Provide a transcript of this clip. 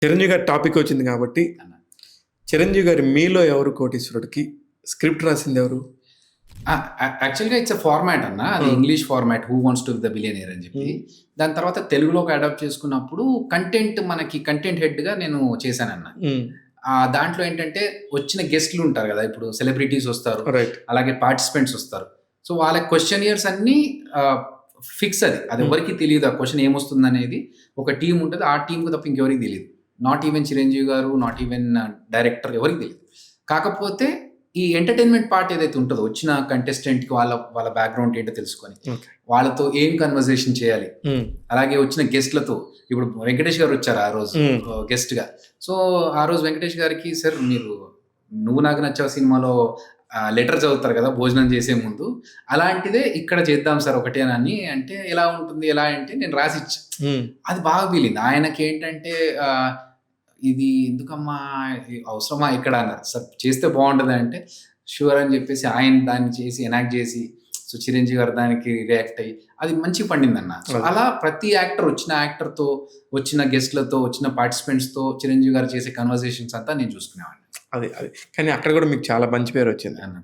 చిరంజీవి గారి టాపిక్ వచ్చింది కాబట్టి, అన్న. చిరంజీవి గారి మీలో ఎవరు కోటీశ్వరుడికి స్క్రిప్ట్ రాసింది ఎవరు? యాక్చువల్గా ఇట్స్ ఫార్మాట్ అన్న, అది English format, who wants to be the billionaire అని చెప్పి. దాని తర్వాత తెలుగులోకి అడాప్ట్ చేసుకున్నప్పుడు కంటెంట్ హెడ్గా నేను చేశానన్న. దాంట్లో ఏంటంటే వచ్చిన గెస్ట్లు ఉంటారు కదా, ఇప్పుడు సెలబ్రిటీస్ వస్తారు, రైట్. అలాగే పార్టిసిపెంట్స్ వస్తారు. సో వాళ్ళ క్వశ్చన్ ఇయర్స్ అన్నీ ఫిక్స్, అది ఎవరికి తెలియదు ఆ క్వశ్చన్ ఏమొస్తుంది అనేది. ఒక టీం ఉంటుంది, ఆ టీంకు తప్ప ఇంకెవరికి తెలియదు. నాట్ ఈవెన్ చిరంజీవి గారు, నాట్ ఈవెన్ డైరెక్టర్, ఎవరికి తెలియదు. కాకపోతే ఈ ఎంటర్టైన్మెంట్ పార్ట్ ఏదైతే ఉంటుందో, వచ్చిన కంటెస్టెంట్కి వాళ్ళ బ్యాక్గ్రౌండ్ ఏంటో తెలుసుకొని వాళ్ళతో ఏం కన్వర్జేషన్ చేయాలి, అలాగే వచ్చిన గెస్ట్లతో. ఇప్పుడు వెంకటేష్ గారు వచ్చారు ఆ రోజు గెస్ట్గా. సో ఆ రోజు వెంకటేష్ గారికి, సార్ మీరు నువ్వు నాకు నచ్చావు సినిమాలో లెటర్ చదువుతారు కదా భోజనం చేసే ముందు, అలాంటిదే ఇక్కడ చేద్దాం సార్ ఒకటేనని అంటే, ఎలా ఉంటుంది ఎలా అంటే నేను రాసిచ్చా. అది బాగా వీలింది ఆయనకి. ఏంటంటే ఇది ఎందుకమ్మా, అవసరమా ఇక్కడ అన్నారు. సార్ చేస్తే బాగుంటుంది అంటే షూర్ అని చెప్పేసి ఆయన దాన్ని చేసి ఎనాక్ట్ చేసి, సో చిరంజీవి గారు దానికి రియాక్ట్ అయ్యి అది మంచి పండింది అన్న. సో అలా ప్రతి యాక్టర్, వచ్చిన యాక్టర్తో, వచ్చిన గెస్ట్లతో, వచ్చిన పార్టిసిపెంట్స్తో చిరంజీవి గారు చేసే కన్వర్జేషన్స్ అంతా నేను చూసుకునేవాడిని. అది కానీ అక్కడ కూడా మీకు చాలా మంచి పేరు వచ్చింది అన్న.